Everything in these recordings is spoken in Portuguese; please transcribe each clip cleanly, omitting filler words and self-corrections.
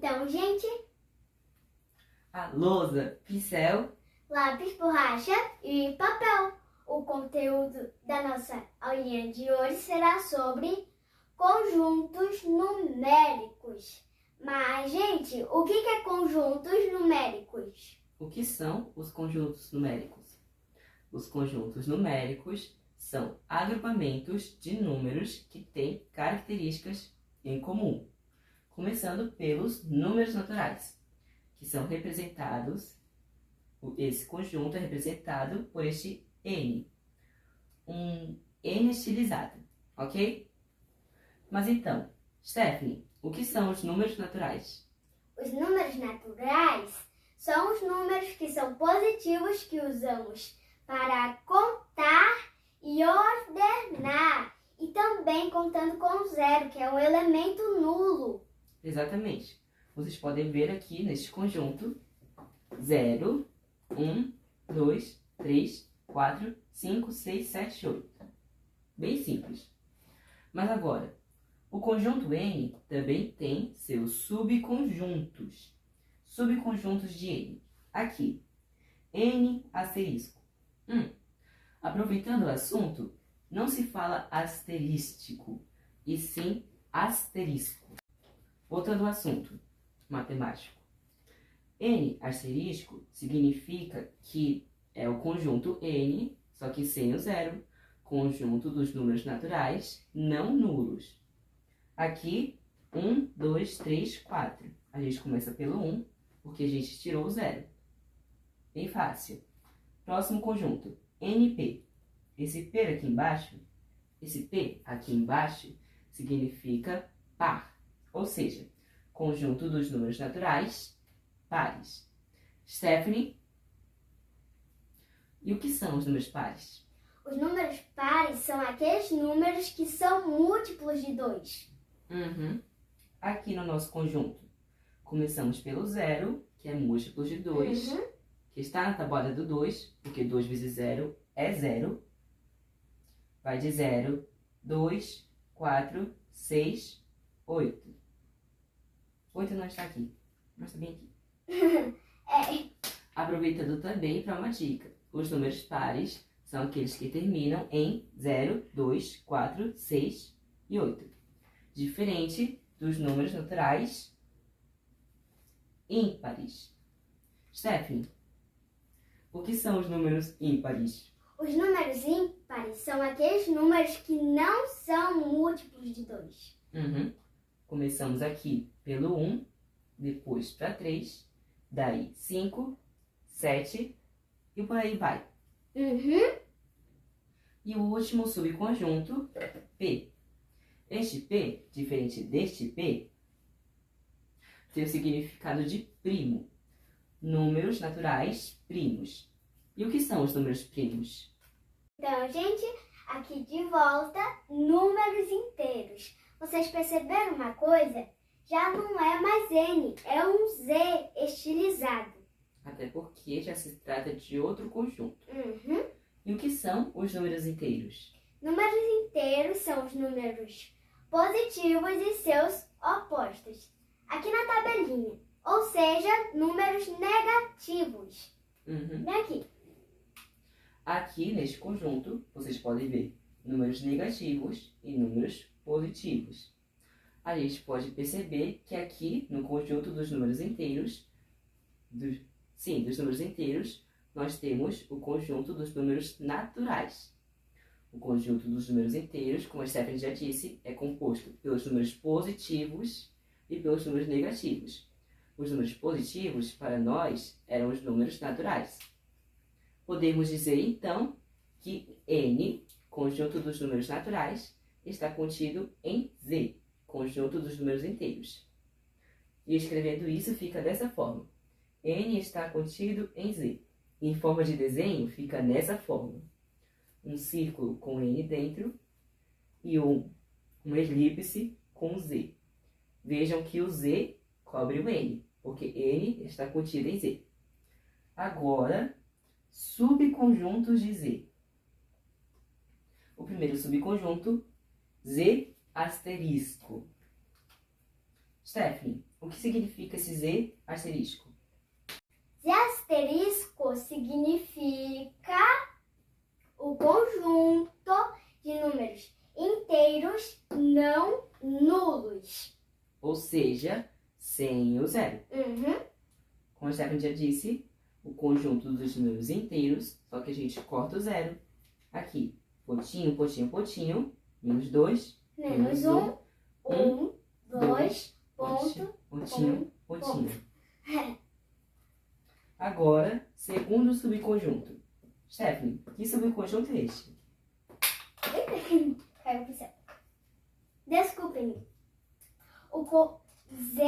Então, gente, a lousa, pincel, lápis, borracha e papel. O conteúdo da nossa aulinha de hoje será sobre conjuntos numéricos. Mas, gente, o que é conjuntos numéricos? O que são os conjuntos numéricos? Os conjuntos numéricos são agrupamentos de números que têm características em comum, começando pelos números naturais, que são representados, esse conjunto é representado por este N, um N estilizado, ok? Mas então, Stephanie, o que são os números naturais? Os números naturais são os números que são positivos que usamos para contar e ordenar. E também contando com o zero, que é um elemento nulo. Exatamente. Vocês podem ver aqui neste conjunto 0, 1, 2, 3, 4, 5, 6, 7, 8. Bem simples. Mas agora, o conjunto N também tem seus subconjuntos. Subconjuntos de N. Aqui, N asterisco. Aproveitando o assunto, não se fala asterístico, e sim asterisco. Voltando ao assunto matemático. N asterisco significa que é o conjunto N, só que sem o zero, conjunto dos números naturais não nulos. Aqui, 1, 2, 3, 4. A gente começa pelo 1, porque a gente tirou o zero. Bem fácil. Próximo conjunto, NP. Esse P aqui embaixo, significa par, ou seja, conjunto dos números naturais pares. Stephanie, e o que são os números pares? Os números pares são aqueles números que são múltiplos de 2. Aqui no nosso conjunto, começamos pelo 0, que é múltiplo de 2, que está na tabuada do 2, porque 2 vezes 0 é 0. Vai de 0, 2, 4, 6, 8. 8 não está aqui, mas está bem aqui. Aproveitando também para uma dica. Os números pares são aqueles que terminam em 0, 2, 4, 6 e 8. Diferente dos números naturais ímpares. Stephanie, o que são os números ímpares? Os números ímpares são aqueles números que não são múltiplos de 2. Começamos aqui pelo 1, depois para 3, daí 5, 7 e por aí vai. E o último subconjunto, P. Este P, diferente deste P, tem o significado de primo. Números naturais primos. E o que são os números primos? Então, gente, aqui de volta, números inteiros. Vocês perceberam uma coisa? Já não é mais N, é um Z estilizado. Até porque já se trata de outro conjunto. E o que são os números inteiros? Números inteiros são os números positivos e seus opostos. Aqui na tabelinha. Ou seja, números negativos. Daqui. Aqui neste conjunto, vocês podem ver números negativos e números positivos. A gente pode perceber que aqui no conjunto dos números inteiros, dos números inteiros, nós temos o conjunto dos números naturais. O conjunto dos números inteiros, como a Stephanie já disse, é composto pelos números positivos e pelos números negativos. Os números positivos, para nós, eram os números naturais. Podemos dizer, então, que N, conjunto dos números naturais, está contido em Z, conjunto dos números inteiros. E escrevendo isso, fica dessa forma. N está contido em Z. Em forma de desenho, fica nessa forma. Um círculo com N dentro e uma elipse com Z. Vejam que o Z cobre o N, porque N está contido em Z. Agora, subconjuntos de Z. O primeiro subconjunto, Z asterisco. Stephanie, o que significa esse Z asterisco? Z asterisco significa o conjunto de números inteiros não nulos. Ou seja, sem o zero. Como a Stephanie já disse, o conjunto dos números inteiros, só que a gente corta o zero. Aqui, pontinho, pontinho, pontinho, menos 2, Menos 1, 1, 2, ponto, pontinho, pontinho. Agora, segundo subconjunto. Stephanie, que subconjunto é este? Caiu pro céu. Desculpem. O Z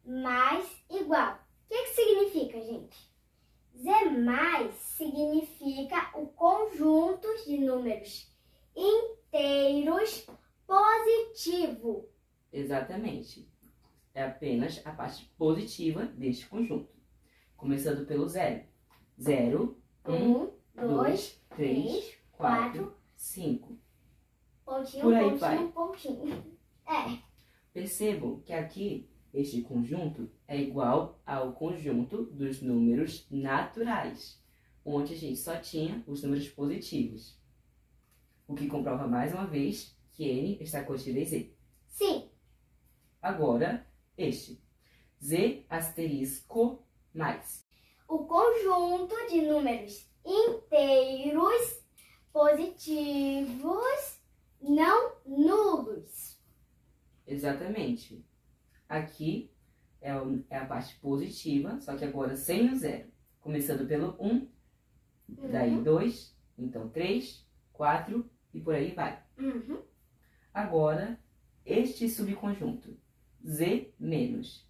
mais igual. O que significa, gente? Z mais significa o conjunto de números inteiros positivo. Exatamente. É apenas a parte positiva deste conjunto. Começando pelo zero. 0, 1, 2, 3, 4, 5. Pontinho, Por aí pontinho, vai. pontinho. Percebam que aqui este conjunto é igual ao conjunto dos números naturais, onde a gente só tinha os números positivos. O que comprova mais uma vez que N está contida em Z. Sim. Agora, este. Z asterisco mais. O conjunto de números inteiros positivos não nulos. Exatamente. Aqui é a parte positiva, só que agora sem o zero. Começando pelo 1, daí 2, então 3, 4 e por aí vai. Agora, este subconjunto, Z menos.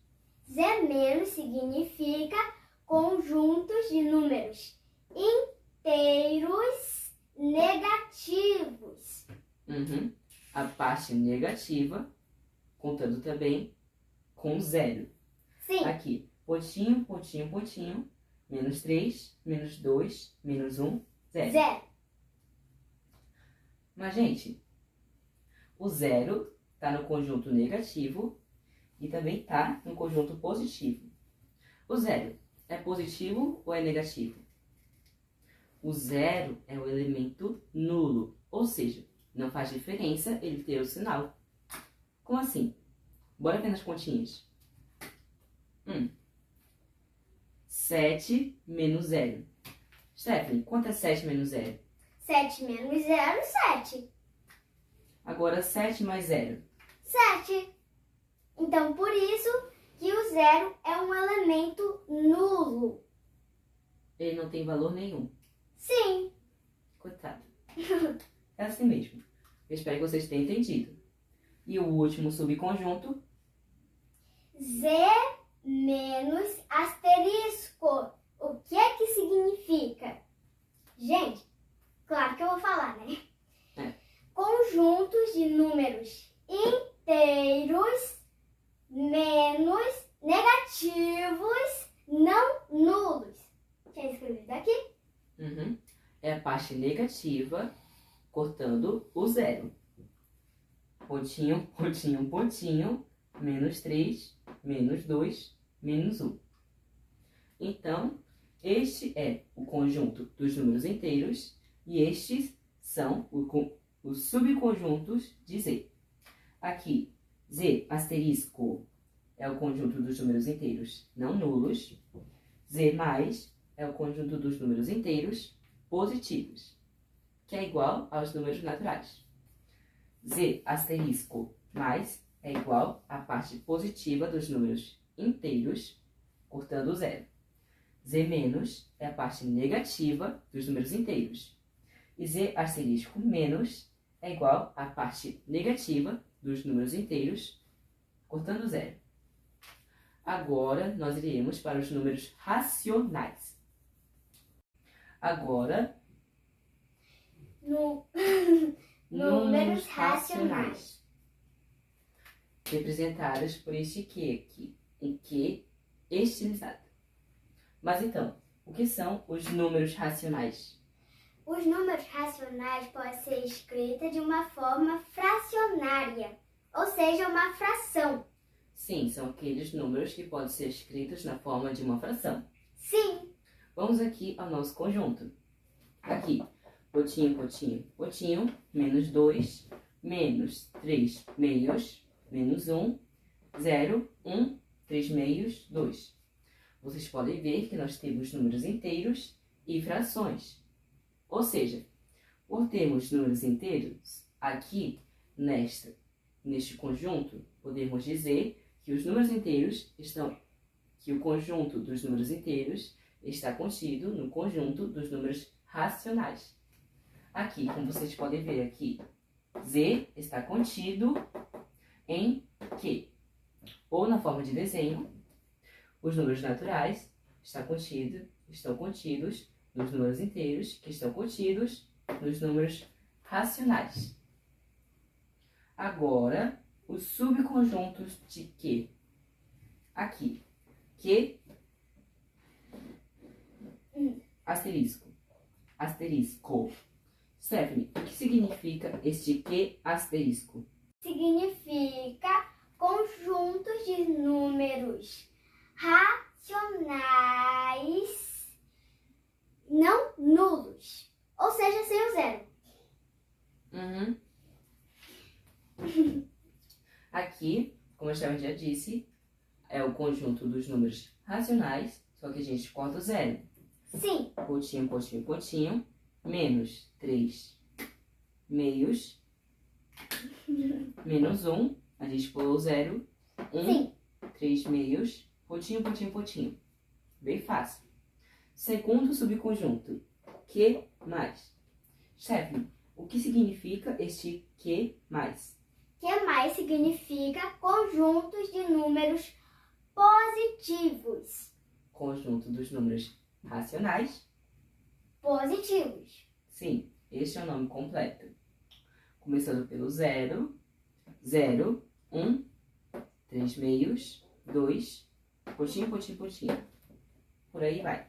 Z menos significa conjuntos de números inteiros negativos. A parte negativa, contando também com zero. Sim. Aqui, pontinho, pontinho, pontinho, menos 3, menos 2, menos 1, zero. Zero. Mas, gente, o zero está no conjunto negativo e também está no conjunto positivo. O zero é positivo ou é negativo? O zero é o elemento nulo, ou seja, não faz diferença ele ter o sinal. Como assim? Bora ver nas continhas. 7 menos 0. Stephanie, quanto é 7 menos 0? 7 menos 0, 7. Agora 7 mais 0. 7. Então, por isso que o zero é um elemento nulo. Ele não tem valor nenhum. Sim. Coitado. É assim mesmo. Eu espero que vocês tenham entendido. E o último subconjunto? Z menos asterisco. O que é que significa? Gente, claro que eu vou falar, né? Conjuntos de números inteiros menos negativos não nulos. Tinha escrevido aqui? É a parte negativa, cortando o zero. Pontinho, pontinho, pontinho, menos 3, menos 2, menos 1. Então, este é o conjunto dos números inteiros e estes são os subconjuntos de Z. Aqui, Z asterisco é o conjunto dos números inteiros não nulos. Z mais é o conjunto dos números inteiros positivos, que é igual aos números naturais. Z asterisco mais é igual à parte positiva dos números inteiros, cortando o zero. Z menos é a parte negativa dos números inteiros. E Z asterisco menos é igual à parte negativa dos números inteiros, cortando o zero. Agora, nós iremos para os números racionais. Agora, números racionais. Representados por este Q aqui, em Q estilizado. Mas então, o que são os números racionais? Os números racionais podem ser escritos de uma forma fracionária, ou seja, uma fração. Sim, são aqueles números que podem ser escritos na forma de uma fração. Sim. Vamos aqui ao nosso conjunto. Aqui, potinho, potinho, potinho, menos 2, menos 3 meios, menos 1, 0, 1, 3 meios, 2. Vocês podem ver que nós temos números inteiros e frações. Ou seja, por termos números inteiros, aqui neste conjunto, podemos dizer que os números inteiros que o conjunto dos números inteiros está contido no conjunto dos números racionais. Aqui, como vocês podem ver aqui, Z está contido em Q. Ou na forma de desenho, os números naturais estão contidos nos números inteiros, que estão contidos nos números racionais. Agora, os subconjuntos de Q. Aqui, Q, asterisco, asterisco. Stephanie, o que significa este Q asterisco? Significa conjuntos de números racionais não nulos, ou seja, sem o zero. Aqui, como a Stephanie já disse, é o conjunto dos números racionais, só que a gente corta o zero. Sim. Potinho, potinho, potinho, menos 3 meios, menos 1, a gente pulou o zero, 1, 3 meios, potinho, potinho, potinho. Bem fácil. Segundo subconjunto, Q mais. Stephanie, o que significa este Q mais? Q mais significa conjuntos de números positivos. Conjunto dos números racionais. Positivos. Sim, este é o nome completo. Começando pelo 0, 0, 1, 3 meios, 2, potinho, potinho, potinho. Por aí vai.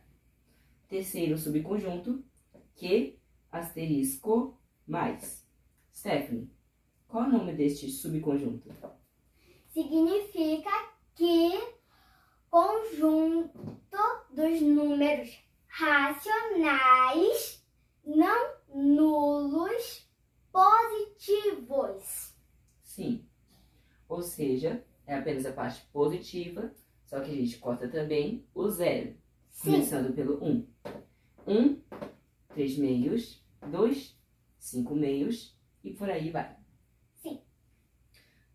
Terceiro subconjunto, Q asterisco mais. Stephanie, qual é o nome deste subconjunto? Significa que conjunto dos números racionais não nulos positivos. Sim. Ou seja, é apenas a parte positiva, só que a gente corta também o zero. Sim. Começando pelo 1. 1, 3 meios, 2, 5 meios e por aí vai. Sim.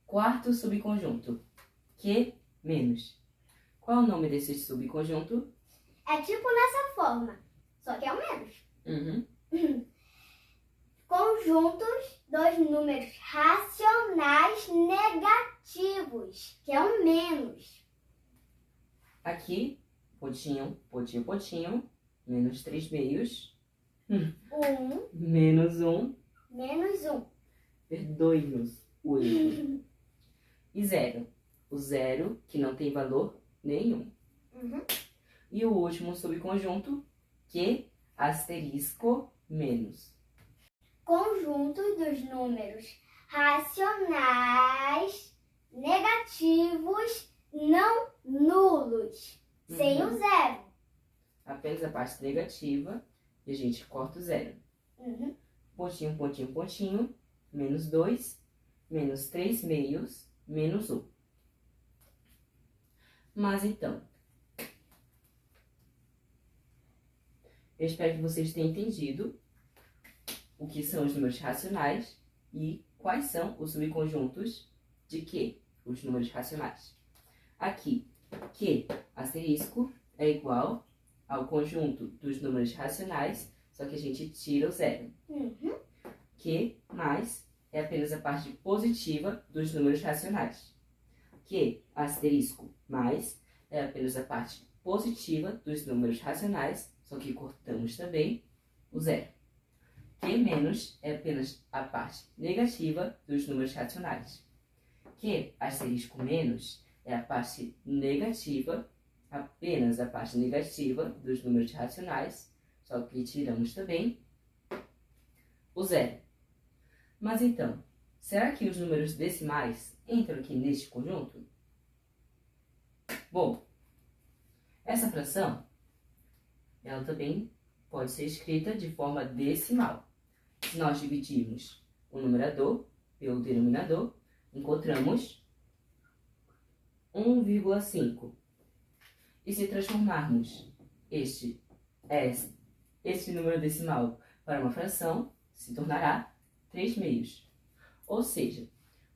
Quarto subconjunto, Q menos. Qual é o nome desse subconjunto? É tipo nessa forma, só que é o menos. Conjuntos dos números racionais negativos, que é o menos. Aqui, potinho, potinho, potinho, menos 3 meios. 1, Menos 1. menos 1. Perdoe-nos o erro. E 0. O 0 que não tem valor nenhum. E o último subconjunto, Q asterisco menos. Conjunto dos números racionais negativos não nulos, sem o zero. Apenas a parte negativa e a gente corta o zero. Pontinho, pontinho, pontinho, menos 2, menos 3 meios, menos 1. Mas então, eu espero que vocês tenham entendido o que são os números racionais e quais são os subconjuntos de Q, os números racionais. Aqui, Q asterisco é igual ao conjunto dos números racionais, só que a gente tira o zero. Q mais é apenas a parte positiva dos números racionais. Q asterisco mais é apenas a parte positiva dos números racionais, só que cortamos também o zero. Q menos é apenas a parte negativa dos números racionais. Q asterisco menos é a parte negativa, apenas a parte negativa dos números racionais, só que tiramos também o zero. Mas então, será que os números decimais entram aqui neste conjunto? Bom, essa fração, ela também pode ser escrita de forma decimal. Se nós dividirmos o numerador pelo denominador, encontramos 1,5. E se transformarmos este número decimal para uma fração, se tornará 3/2. Ou seja,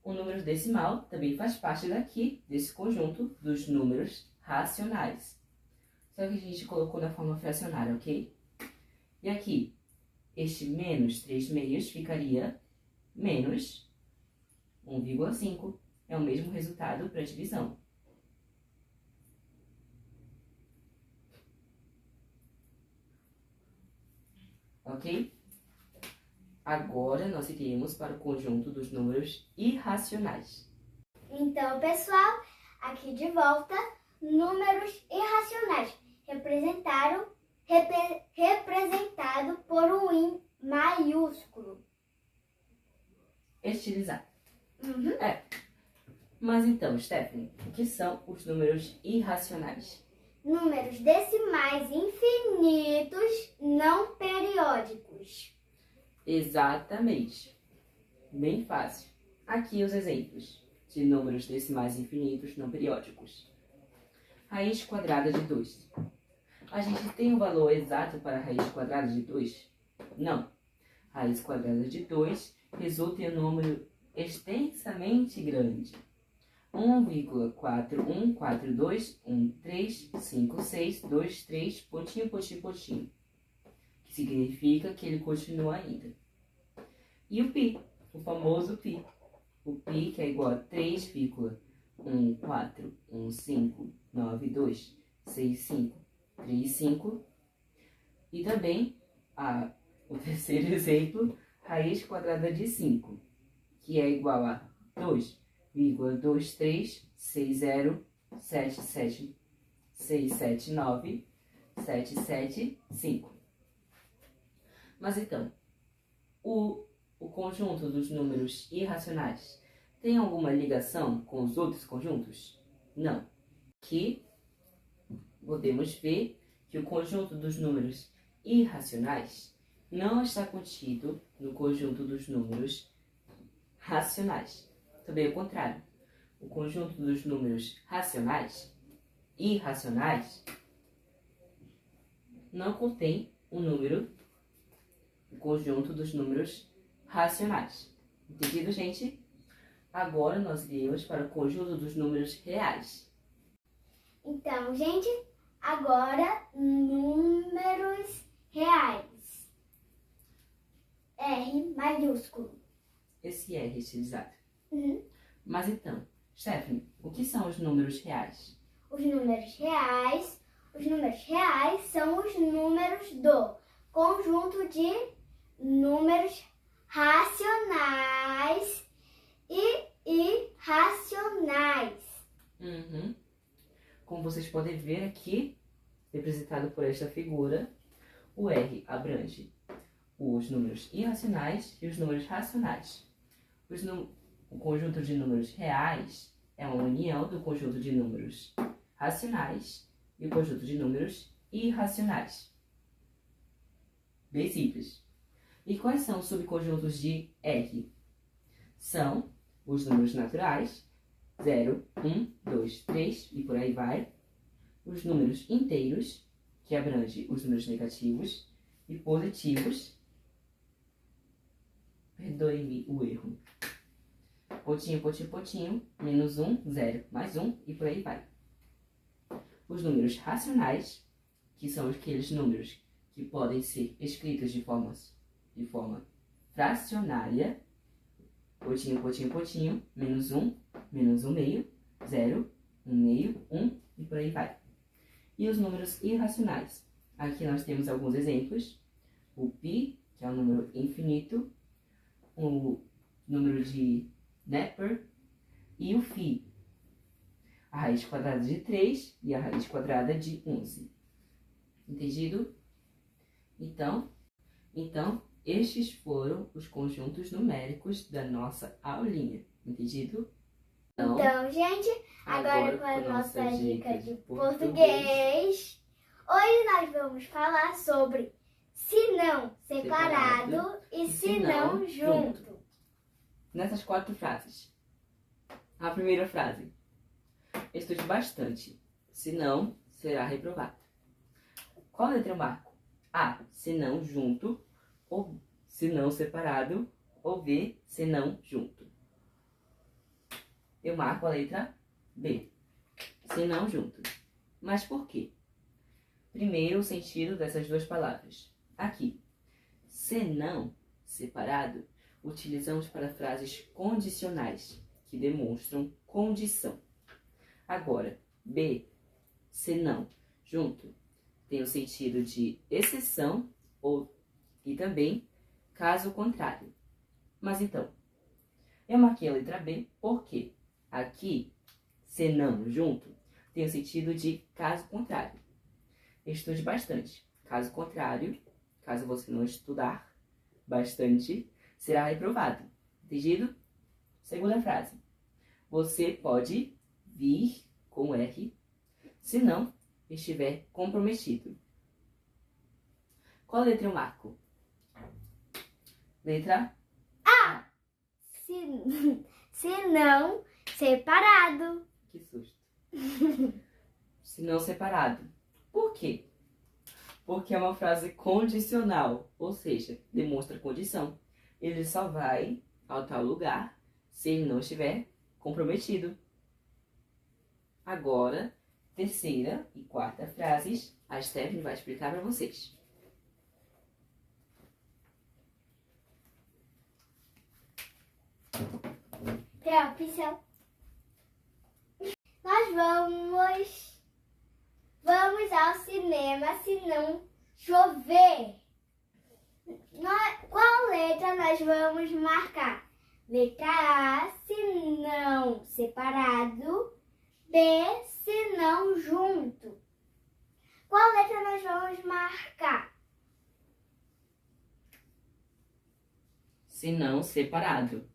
o número decimal também faz parte daqui, desse conjunto dos números racionais. Só que a gente colocou na forma fracionária, ok? E aqui, este menos 3/2 ficaria menos 1,5. É o mesmo resultado para a divisão. Ok? Agora, nós iremos para o conjunto dos números irracionais. Então, pessoal, aqui de volta, números irracionais representado por um I maiúsculo. Estilizado. Uhum. Mas então, Stephanie, o que são os números irracionais? Números decimais infinitos não periódicos. Exatamente. Bem fácil. Aqui os exemplos de números decimais infinitos não periódicos. Raiz quadrada de 2. A gente tem um valor exato para a raiz quadrada de 2? Não. Raiz quadrada de 2 resulta em um número extensamente grande. 1,414213623, pontinho, pontinho, pontinho. Que significa que ele continua ainda. E o π, o famoso π. O π que é igual a 3,14159,265,35. E também o terceiro exemplo, raiz quadrada de 5, que é igual a 2,23667979795. Mas então, o conjunto dos números irracionais tem alguma ligação com os outros conjuntos? Não. Aqui podemos ver que o conjunto dos números irracionais não está contido no conjunto dos números racionais. Também é o contrário. O conjunto dos números irracionais, não contém o conjunto dos números racionais. Entendido, gente? Agora nós iremos para o conjunto dos números reais. Então, gente, agora números reais. R maiúsculo. Esse R estilizado. Uhum. Mas então, Stephanie, o que são os números reais? Os números reais são os números do conjunto de números racionais e irracionais. Uhum. Como vocês podem ver aqui, representado por esta figura, o R abrange os números irracionais e os números racionais. O conjunto de números reais é uma união do conjunto de números racionais e o conjunto de números irracionais. Bem simples. E quais são os subconjuntos de R? São os números naturais, 0, 1, 2, 3 e por aí vai. Os números inteiros, que abrange os números negativos e positivos. Perdoe-me o erro. Pontinho, pontinho, pontinho, menos 1, 0, mais 1 e por aí vai. Os números racionais, que são aqueles números que podem ser escritos de forma fracionária. Pontinho, pontinho, pontinho, menos 1 meio, 0, 1 meio, 1 e por aí vai. E os números irracionais. Aqui nós temos alguns exemplos. O π, que é um número infinito, o número de Neper e o φ, a raiz quadrada de 3 e a raiz quadrada de 11. Entendido? Então, estes foram os conjuntos numéricos da nossa aulinha. Entendido? Então, gente, agora com a nossa dica de português. Hoje nós vamos falar sobre se não separado e se não junto. Nessas 4 frases. A primeira frase. Estude bastante, senão será reprovado. Qual letra eu marco? A, se não junto, ou se não separado, ou B, se não junto. Eu marco a letra B, se não junto. Mas por quê? Primeiro, o sentido dessas 2 palavras. Aqui, se não separado, utilizamos para frases condicionais, que demonstram condição. Agora, B, se não junto, tem o sentido de exceção e também caso contrário. Mas então, eu marquei a letra B porque aqui, se não junto, tem o sentido de caso contrário. Estude bastante. Caso contrário, caso você não estudar bastante, será reprovado. Entendido? Segunda frase. Você pode vir com R se não estiver comprometido. Qual letra eu marco? Letra A. Se não separado. Que susto. Se não separado. Por quê? Porque é uma frase condicional, ou seja, demonstra condição. Ele só vai ao tal lugar se ele não estiver comprometido. Agora, terceira e quarta frases, a Stephanie vai explicar para vocês. Pega o pincel. Nós vamos ao cinema se não chover. Qual letra nós vamos marcar? Letra A, se não separado. B, se não junto. Qual letra nós vamos marcar? Se não separado.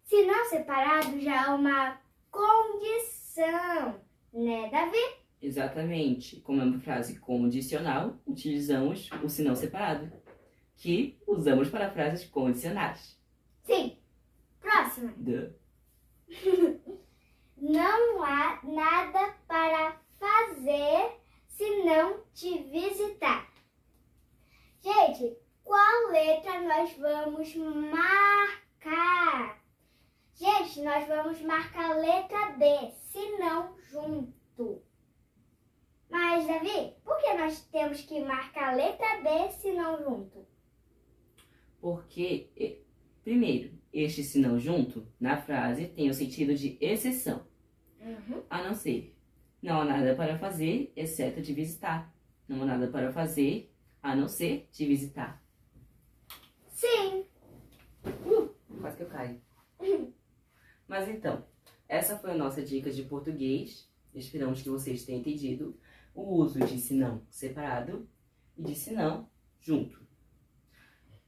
Se não separado já é uma condição, né, Davi? Exatamente. Como é uma frase condicional, utilizamos o se não separado, que usamos para frases condicionais. Sim. Próxima. Não há nada para fazer se não te visitar. Gente, qual letra nós vamos marcar? Gente, nós vamos marcar a letra B, se não junto. Mas, Davi, por que nós temos que marcar a letra B, se não junto? Porque, primeiro, este se não junto, na frase, tem o sentido de exceção. A não ser, não há nada para fazer, exceto te visitar. Não há nada para fazer, a não ser te visitar. Sim. Quase que eu caio. Mas então, essa foi a nossa dica de português. Esperamos que vocês tenham entendido o uso de se não separado e de se não junto.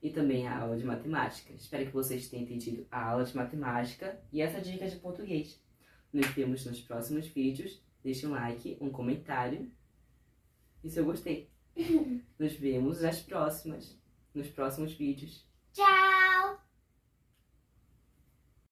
E também a aula de matemática. Espero que vocês tenham entendido a aula de matemática e essa dica de português. Nos vemos nos próximos vídeos. Deixe um like, um comentário e se eu gostei. Nos vemos nos próximos vídeos. Tchau!